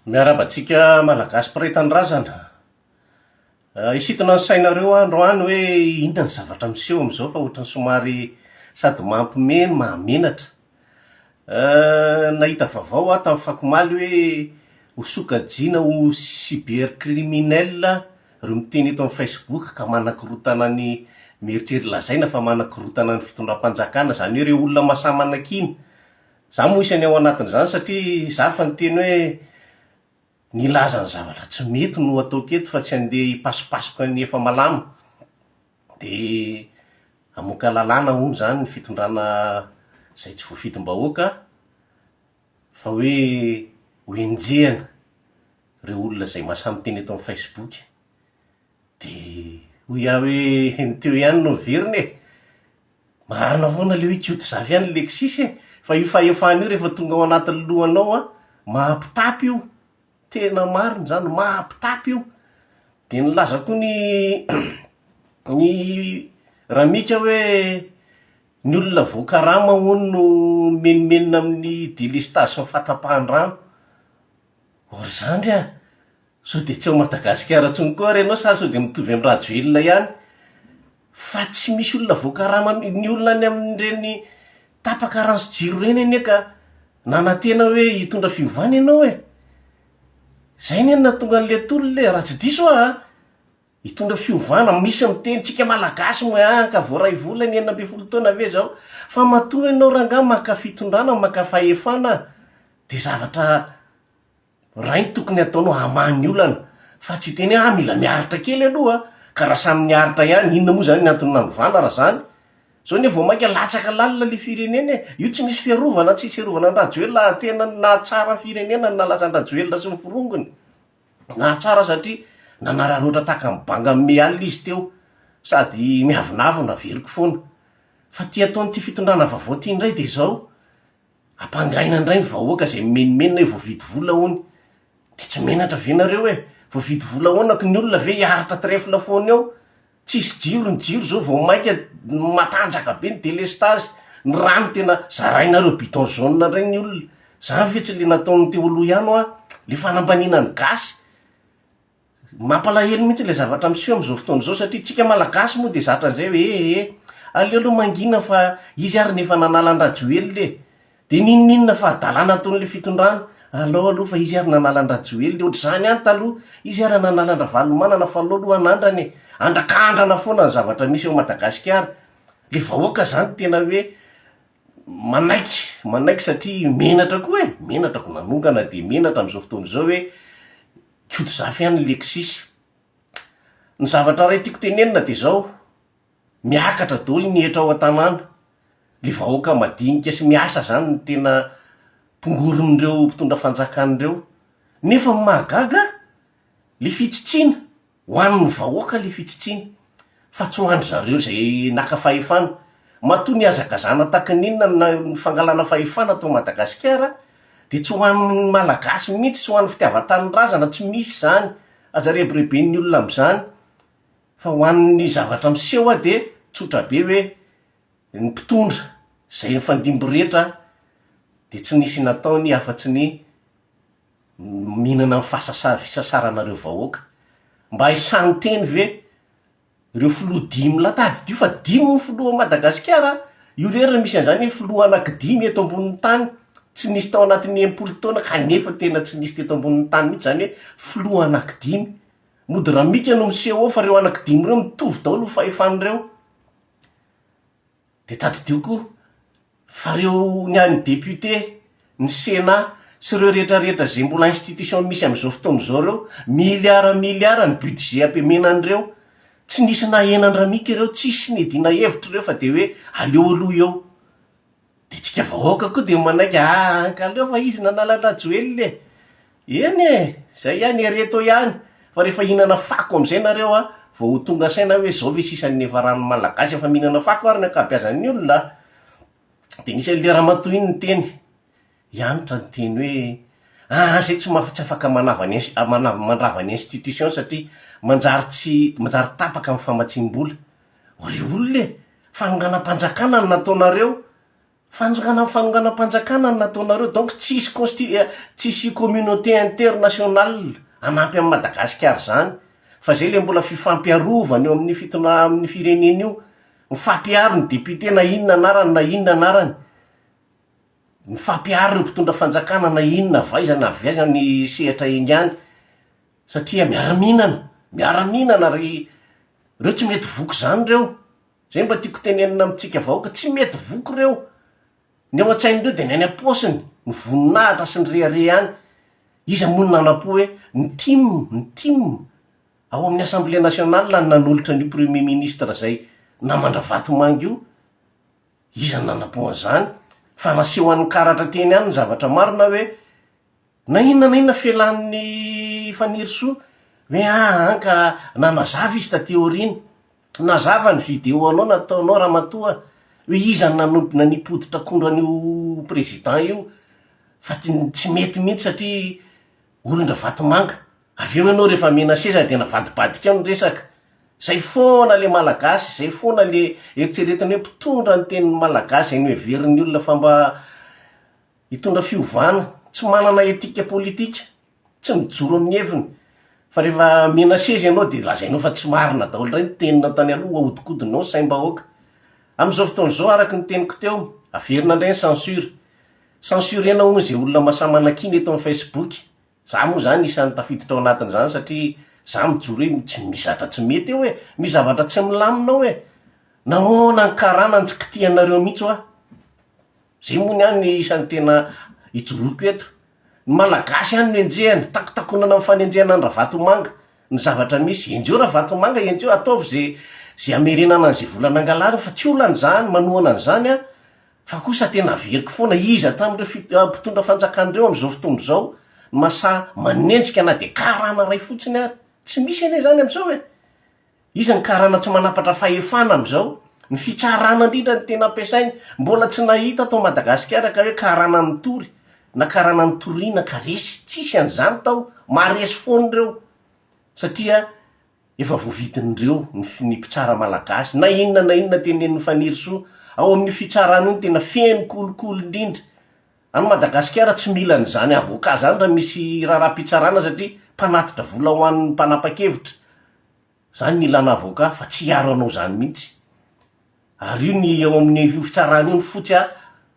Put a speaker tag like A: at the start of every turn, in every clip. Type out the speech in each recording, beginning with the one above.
A: Miarabantsika malagasy mpiray tanindrazana. Isitona ny sainareo androany hoe inona ny zavatra miseho am'izao fa ohatrany somary sady mampimeno mahamenatra. Nahita vaovao aho tamin'ny fakomaly hoe ho sokajiana ho cybercriminel reo miteny eto amin'ny Facebook ka manakorotana ny mieritreri lazaina fa manakorotana ny fitondram-panjakana, zany hoe reo olona masamanankina. Za moa isany ao anatin'izany satria za fa niteny hoe nilaza ny zavatra tsy mety no ataoko eto fa tsy andeha hipasipasoka ny efa malama. De amoaka lalàna hono zany ny fitondrana zay tsy voafidim-bahoaka fa hoe ho enjehana reo olona zay masamiteny eto amin'ny Facebook. De hoy aho hoe teo ihany no veriny e. Marina foana le hoe kioty zavy ihany leksisy e. Fa io fahefana io rehefa tonga ao anatin'ny lohanao mahampitapy io. Tena marina zany, mahampitapy io. De nilaza koa ny ramika hoe ny olona voakarama hono no menimenina amin'ny délestage sy ny fatapahan-drano. Or zany a, so de tsy ao Madagasikara tsony koa renao sa so de mitovy amin'ny Rajoelina ihany. Fa tsy misy olona voakarama, ny olona any amin'ireny tapaka ranso-jiro reny anie ka nanantena hoe hitondra fiovana ianao e. Zay ny nahatonga an'le tolona raha tsy diso hitondra fiovana, misy miteny tsika malagasy moa ka voaray volany 12 taona ve zao. Fa matoa ianao rangahy maka fitondrana, maka fahefana, de zavatra rainy tokony ataonao hamany olana. Fa tsy teny mila miaritra kely aloha ka raha samy miaritra ihany, inona moa zany ny antony nanovana raha zany. Zao ne vao mainka latsaka lalina le firenena e. Io tsy misy fiarovana, tsy fiarovana ny Rajoelina, tena nahatsara firenena nalaza ny Rajoelina sy ny forongony. Nahatsara satria nanararoatra taka mibanga me alina izy teo, sady miavinavina veriko foana. Fa ty ataon'ity fitondrana vaovao ty indray de zao ampangaina indray ny vahoaka zay menimenina hoe voavidy vola hony. De tsy menatra ve nareo e, voavidy vola honako ny olona ve hiaritra trefla foana eo. Tsisy jiro, ny jiro zao vao mainka matanjaka be ny délestage, ny rano tena zarainareo biton jaune regny olona. Zany fe tsy le nataony teo aloha ihany le fanambanina ny gasy. Mampalahelo mihitsy le zavatra miseho am'izao fotoana zao satria tsika malagasy moa de zatra zay hoe aleo aloha mangina fa izy ary nefa nanala ny Rajoelina le. De ninninona fa adalana ataon'le fitondrana. Aloha fa izy ary nanala ny Rajoelina, ohatr'izany ihany taloha izy ary nanala ny Ravalomanana fa aloha anandrany andrakandrana foana ny zavatra misy eo Madagasikara. Le vahoaka zany tena hoe manaiky satria menatra koa e, menatra ko nanongana de menatra am'izao fotoana zao hoe kioto zafy ihany leksisy. Ny zavatra ray tiako tenenina de zao, miakatra daholo ny etra ao an-tanàna. Le vahoaka madinika sy miasa zany ny tena mpongorondreo mpitondra fanjakan'ireo. Nefa mahagaga le fitsitsina ho an'ny vahoaka le fitsitsina, fa tsy ho an'ny zareo zay naka fahefana. Matoa ny azakazana takan'inona ny fangalana fahefana atao Madagasikara, de tsy ho an'ny malagasy mihitsy, tsy ho an'ny fitiavan-tanindrazana, tsy misy zany ajarebireben'ny olona am'izany. Fa ho an'ny zavatra miseho de tsotra be hoe ny mpitondra zay ny fandimby rehetra de tsy nisy nataony afatsy ny mihinana fisasaranareo vahoaka. Mba hisany teny ve reo filoha 5 latady dio fa 5 ny filoha Madagasikara. Io lerana misy an'izany hoe filoha anaky 5 eto ambonin'ny tany, tsy nisy tao anatin'ny 10 taona kanefa tena tsy nisy teto ambonin'ny tany mihitsy zany hoe filoha anaky 5. Mody ramika no miseho ao fa reo anaky 5 reo mitovy daholo fahefan'ireo. De tadidioko fa reo ny any député, ny Sénat sy reo rehetrarehetra zay mbola institution misy am'izao fotoana zao reo, miliara ny budget ampimenan'ireo. Tsy nisy nahenany ramika ireo, tsisy nedina hevitra reo fa de hoe aleo aloha eo. De tsika vahoaka koa de manaiky kaleo fa izy nanala ny Rajoelina e. Eny e, zay ihany ereto ihany. Fa rehefa hinana fako am'izay nareo vao tonga saina hoe zao ve sisan'ny efa rano malagasy efa mihinana fako ary ny ankabeazan'ny olona. De nisy le ramatoa iny ny teny, hianitra ny teny hoe zay tsy afaka mandrava ny institution satria manjary tapaka amin'ny famatsim-bola. Reo olona e, fananganam-panjakana ny nataonareo fanonganam-panjakana nataonareo, donc tsisy communauté internationale anampy amin'ny Madagasikara zany, fa zay le mbola fifampiarovany eo amin'ny firenena io, mifampiaro ny député na inona anarany, mifampiaro reo mpitondra fanjakana na inona aviazany sehatra iny any, satria miara-minana ry reo tsy mety voky zany reo. Zay mba tiako tenenina amitsika vahoaka, tsy mety voky reo. Ny ao an-tsain'ireo de ny any am-paosiny, ny voninahitra sy ny rehare any. Iza moa ny nanam-po hoe ny tim ao amin'ny Assemblée nationale ny nanolotra ny premier ministre zay namandra vatomanga io. Iza ny nanam-po an'izany? Fa naseho an'ny karatra teny any ny zavatra marina hoe na inona felan'ny Fanirosoa hoe anka nanazava izy taty aoriny, nazava ny vidéo anao nataonao Ramatoa hoe iza nanipoditra akondran'io président io, fa tsy mety mihitsy satria olondra vatomanga. Aveo ianao rehefa mena seza de navadibadika ny resaka. Zay foana le malagasy, zay foana le eritseretany hoe mpitondra ny tenin'ny malagasy, ny everiny olona fa mba hitondra fiovana, tsy manana etika politika, tsy mijoro amin'ny heviny. Fa rehefa mena seza ianao de lazainao fa tsy marina daholo reny teninao tany aloha, ahodikodinao saim-bahoaka. Am'izao fotoan'izao araky ny teniko teo, averina indray ny censurena hono zay olona masamanakiny eto amin'ny Facebook. Za moa zany isan'ny tafiditra ao anatin'izany satria za mijoro hoe tsy misy zavatra tsy mety eo hoe, misy zavatra tsy milamina hoe, nahoana ny karana ny tsy kitianareo mihitsy hoa. Zay moa ny any isan'ny tena ijoroako eto. Ny malagasy any no enjehany, takotakonana amin'ny fanenjehana ny Ravatomanga, ny zavatra misy, enjeo Ravatomanga, enjeo ataovy zay amerenana an'izay volana angalary, fa tsy olana zany, manohana an'izany a, fa kosa tena veriko foana iza tamin'ireo mpitondra fanjakan'ireo am'izao fotoana zao, masa manenjika na de karana ray fotsiny ary, tsy misy ane zany am'izao hoe. Iza ny karana tsy manapatra fahefana am'izao, ny fitsarana indrindra ny tena ampiasainy, mbola tsy nahita tao Madagasikara ka hoe karana ny tory, na karana ny toriana ka resy, tsisy an'izany tao, maresy foany reo, satria efa voavidin'ireo ny mpitsara malagasy, na inona tenenin'ny Fanirosoa, ao amin'ny fitsarana iny tena feno kolokolo indrindra. Any Madagasikara tsy mila n'izany avoka zany raha misy raharaham-pitsarana satria mpanatitra vola ho an'ny mpanapa-kevitra. Zany ny ilana avoka, fa tsy hiaro anao zany mihitsy. Ary io ny ao amin'ny fitsarana io ny fotsy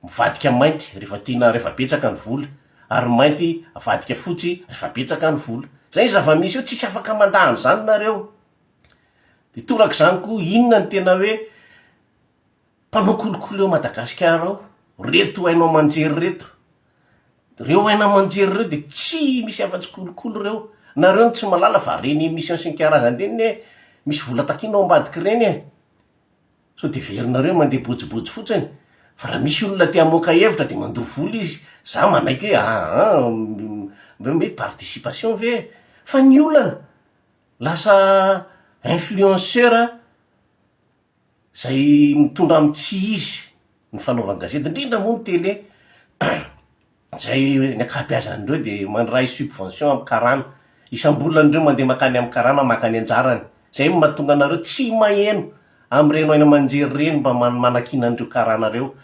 A: mivadika mainty rehefa betsaka ny vola, ary mainty avadika fotsy rehefa betsaka ny vola. Zay zava-misy io, tsisy afaka mandahany zany nareo. De torak' zany koa, inona ny tena hoe mpanao kolokolo eo Madagasikara ao, reto hainao manjery reto. Reo haina manjery reo de tsy misy afatsy kolokolo reo. Nareo tsy malala fa reny émission sy ny karazany reny hoe misy vola takinao ambadiky reny e. So de verinareo mandeha bojobojo fotsiny. Fa raha misy olona te hamoaka hevitra de mandoa vola izy. Za manaiky hoe mety participation ve? Fa ny olana lasa influenceur zay mitondra amin'ny tsy izy ny fanaovany gazety, indrindra moa ny télé zay ny akabeazan'ireo de mandray subvention amin'ny karana. Isam-bolan'ireo mandeha makany amin'ny karana, makany anjarany. Zay mahatonga anareo tsy maheno am'ireno aina manjery reny mba manakinan'ireo karanareo.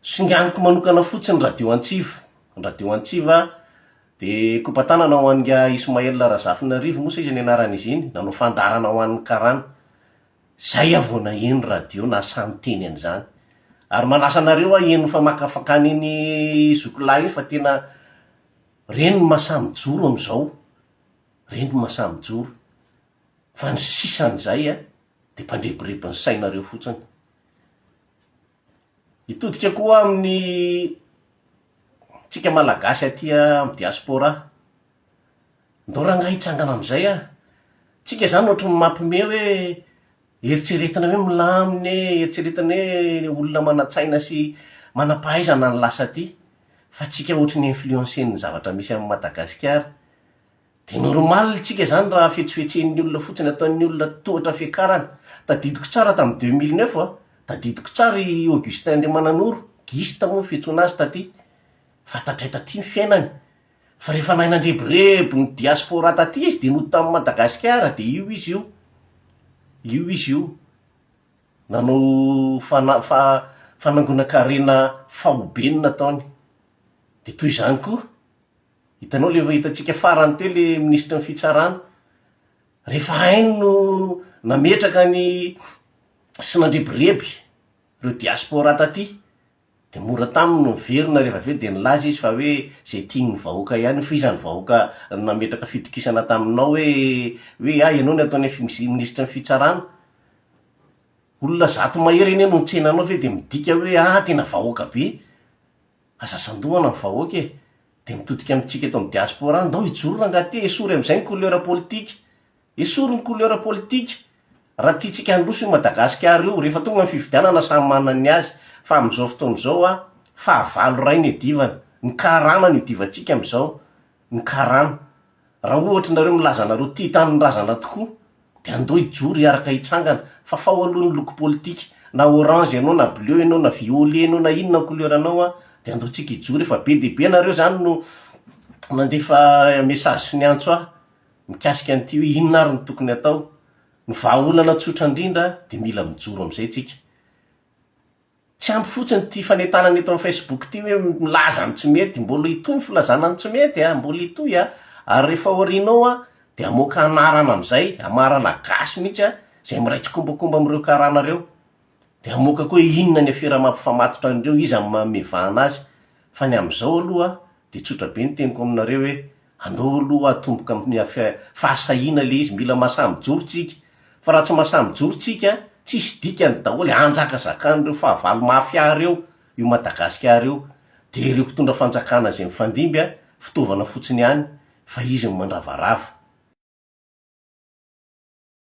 A: Singaniko manokana fotsiny radio Antsiva de kopatanana ho an'ga Ismaël Razafinarivo moa sa izy ny anaran'izy iny, nanao fandarana ho an'ny karana. Zay avao na eno radio na samy teny an'izany. Ary manasa anareo eno fa makafakany iny zokolahy iny fa tena reny ny masamijoro am'izao. Reny ny masamijoro. Fa ny sisan'izay de mpandrebirebin'ny sainareo fotsiny. Itodika koa amin'ny tsika malagasy atia amin'ny diaspora. Ndao rangahy hitsangana am'izay tsika zany ohatry ny mampime hoe eritseretina hoe milamine, eritseretina hoe olona manatsaina sy manampahaizana ny lasa ty. Fa tsika ohatry ny influencen'ny zavatra misy amin'ny Madagasikara. De normal tsika zany raha fetsifetsen'ny olona fotsiny ataon'ny olona tohatra fiakarana. Tadidiko tsara tamin'ny 2009 tadidiko tsara i Augustin Andriamananoro, gista moa fiantsoana azy taty. Fantatray taty ny fiainany. Fa rehefa nahy nandreborebo ny diaspora taty izy de noditra amin'ny Madagasikara de io izy io. Nanao fanangonan-karena faobenina ataony. De toy izany koa, hitanao le hitantsika farany teo le ministra ny fitsarana, rehefa hainy no nametraka ny sy nandrebireby reo diaspora taty, de mora taminy no miverina rehefa aveo de nilaza izy fa hoe zay tiany vahoaka ihany, fa iza ny vahoaka nametraka fitokisana taminao hoe ianao ny ataony ministra ny fitsarana. Olona zato mahery eny no nitsenanao ve de midika hoe tena vahoaka be, asasan-dohana ny vahoaka e. De mitodika amitsika eto amin'ny diaspora ndao hijorona angaty, esory am'izay ny couleur politique, esory ny couleur politique. Raha tiatsika handroso i Madagasikara io, rehefa tonga ny fifidianana samy manana ny azy, fa am'izao fotoana izao fahavalo ray ny idivana, ny karana ny idivantsika am'izao, ny karana. Raha ohatra nareo milaza nareo tia tany ny razana tokoa, de andao hijoro hiaraka hitsangana, fa fao alohan'ny loko politika, na orange ianao, na bleu ianao, na violet ianao, na inona couleur anao de andao tsika hijoro. Efa be de be nareo zany no nandefa message sy ny antso mikasika an'ity hoe inona ary ny tokony atao. Ny vahaolana tsotra indrindra de mila mijoro am'izay tsika. Tsy ampy fotsiny ty fanentanana eto amin'ny Facebook ty hoe milaza ny tsy mety, mbola hitoy ny filazana ny tsy mety mbola hitoy ary rehefa orinao de amoaka anarana am'izay, amarana gasy mihitsy zay miraitsi-kombakomba am'ireo karanareo. De amoaka koa inona ny afera mampifamatotra an'ireo, iza mamevana azy. Fa ny am'izao aloha de tsotra be ny teniko aminareo hoe andao aloha atomboka amin'ny fahasahina le izy, mila masamijoro tsika. Fa raha tsy masamijoro tsika, tsisy dikany daholo anjaka zakan'ireo fahavalo mafia reo io Madagasikara io, de ireo mpitondra fanjakana zay mifandimby fitaovana fotsiny ihany, fa izy ny mandravarava.